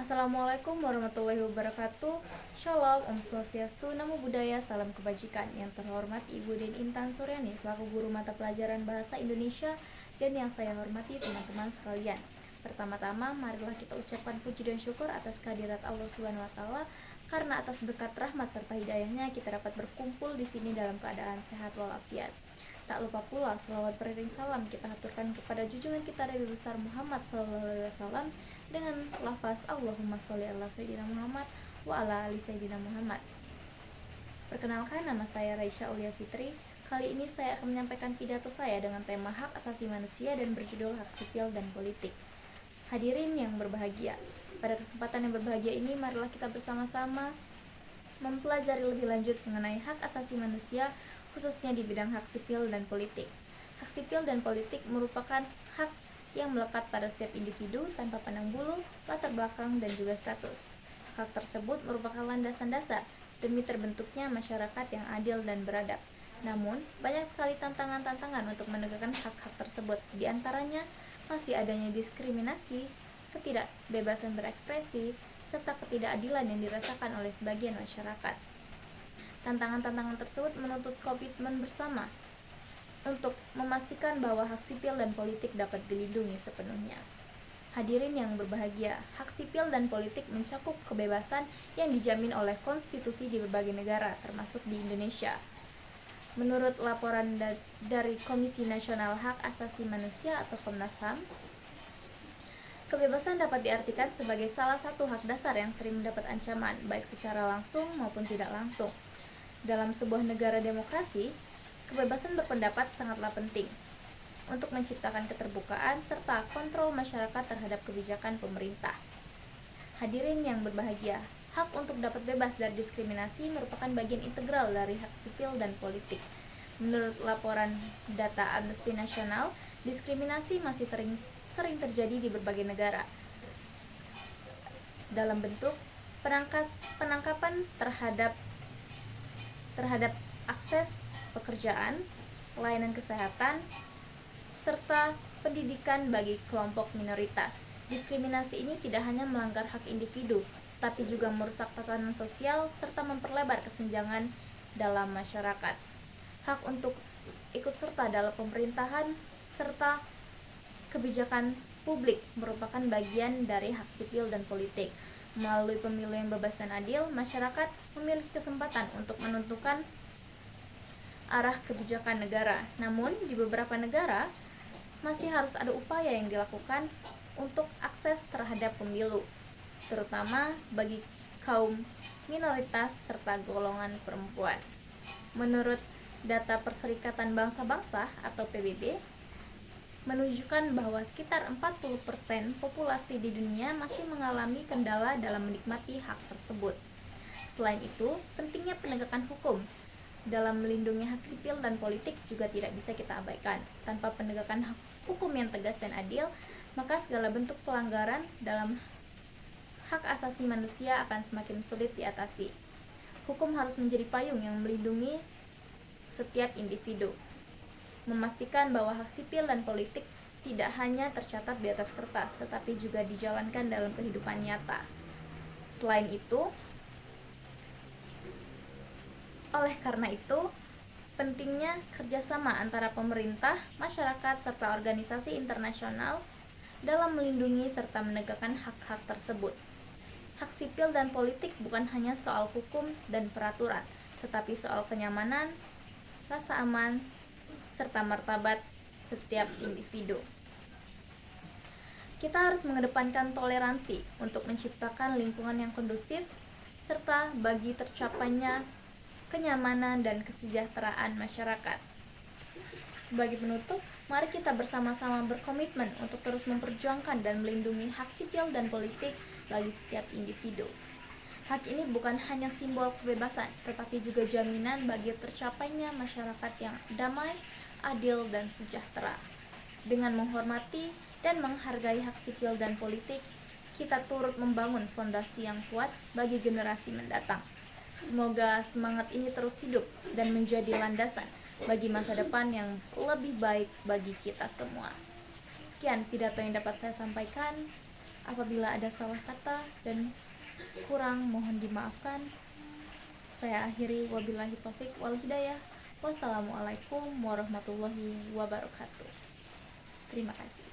Assalamualaikum warahmatullahi wabarakatuh. Shalom, Om Swastiastu, Namo Buddhaya, salam kebajikan. Yang terhormat Ibu Den Intan Suryani selaku guru mata pelajaran Bahasa Indonesia dan yang saya hormati teman-teman sekalian. Pertama-tama, marilah kita ucapkan puji dan syukur atas kehadirat Allah Subhanahu wa taala karena atas berkat rahmat serta hidayahnya kita dapat berkumpul di sini dalam keadaan sehat walafiat. Tak lupa pula selawat beriring salam kita aturkan kepada junjungan kita Nabi besar Muhammad SAW dengan lafaz Allahumma sholli ala sayyidina Muhammad wa ala ali sayyidina Muhammad. Perkenalkan, nama saya Raisya Aulia Fitri. Kali ini saya akan menyampaikan pidato saya dengan tema hak asasi manusia dan berjudul hak sipil dan politik. Hadirin yang berbahagia, pada kesempatan yang berbahagia ini marilah kita bersama-sama mempelajari lebih lanjut mengenai hak asasi manusia, khususnya di bidang hak sipil dan politik. Hak sipil dan politik merupakan hak yang melekat pada setiap individu tanpa pandang bulu, latar belakang, dan juga status. Hak tersebut merupakan landasan dasar demi terbentuknya masyarakat yang adil dan beradab. Namun, banyak sekali tantangan-tantangan untuk menegakkan hak-hak tersebut. Di antaranya, masih adanya diskriminasi, ketidakbebasan berekspresi, serta ketidakadilan yang dirasakan oleh sebagian masyarakat. Tantangan-tantangan tersebut menuntut komitmen bersama untuk memastikan bahwa hak sipil dan politik dapat dilindungi sepenuhnya. Hadirin yang berbahagia, hak sipil dan politik mencakup kebebasan yang dijamin oleh konstitusi di berbagai negara, termasuk di Indonesia. Menurut laporan dari Komisi Nasional Hak Asasi Manusia atau Komnas HAM, kebebasan dapat diartikan sebagai salah satu hak dasar yang sering mendapat ancaman, baik secara langsung maupun tidak langsung. Dalam sebuah negara demokrasi, kebebasan berpendapat sangatlah penting untuk menciptakan keterbukaan serta kontrol masyarakat terhadap kebijakan pemerintah. Hadirin yang berbahagia, hak untuk dapat bebas dari diskriminasi merupakan bagian integral dari hak sipil dan politik. Menurut laporan data Amnesty Nasional, diskriminasi masih sering terjadi di berbagai negara dalam bentuk penangkapan terhadap akses pekerjaan, pelayanan kesehatan, serta pendidikan bagi kelompok minoritas. Diskriminasi ini tidak hanya melanggar hak individu, tapi juga merusak tatanan sosial serta memperlebar kesenjangan dalam masyarakat. Hak untuk ikut serta dalam pemerintahan serta kebijakan publik merupakan bagian dari hak sipil dan politik. Melalui pemilu yang bebas dan adil, masyarakat memiliki kesempatan untuk menentukan arah kebijakan negara. Namun, di beberapa negara masih harus ada upaya yang dilakukan untuk akses terhadap pemilu, terutama bagi kaum minoritas serta golongan perempuan. Menurut data Perserikatan Bangsa-Bangsa atau PBB, menunjukkan bahwa sekitar 40% populasi di dunia masih mengalami kendala dalam menikmati hak tersebut. Selain itu, pentingnya penegakan hukum dalam melindungi hak sipil dan politik juga tidak bisa kita abaikan. Tanpa penegakan hukum yang tegas dan adil, maka segala bentuk pelanggaran dalam hak asasi manusia akan semakin sulit diatasi. Hukum harus menjadi payung yang melindungi setiap individu, memastikan bahwa hak sipil dan politik tidak hanya tercatat di atas kertas, tetapi juga dijalankan dalam kehidupan nyata. Selain itu, oleh karena itu, pentingnya kerjasama antara pemerintah, masyarakat, serta organisasi internasional dalam melindungi serta menegakkan hak-hak tersebut. Hak sipil dan politik bukan hanya soal hukum dan peraturan, tetapi soal kenyamanan, rasa aman, serta martabat setiap individu. Kita harus mengedepankan toleransi untuk menciptakan lingkungan yang kondusif serta bagi tercapainya kenyamanan dan kesejahteraan masyarakat. Sebagai penutup, mari kita bersama-sama berkomitmen untuk terus memperjuangkan dan melindungi hak sipil dan politik bagi setiap individu. Hak ini bukan hanya simbol kebebasan, tetapi juga jaminan bagi tercapainya masyarakat yang damai, adil, dan sejahtera. Dengan menghormati dan menghargai hak sipil dan politik, kita turut membangun fondasi yang kuat bagi generasi mendatang. Semoga semangat ini terus hidup dan menjadi landasan bagi masa depan yang lebih baik bagi kita semua. Sekian pidato yang dapat saya sampaikan. Apabila ada salah kata dan kurang, mohon dimaafkan. Saya akhiri, wabillahi taufik wal hidayah. Wassalamualaikum warahmatullahi wabarakatuh. Terima kasih.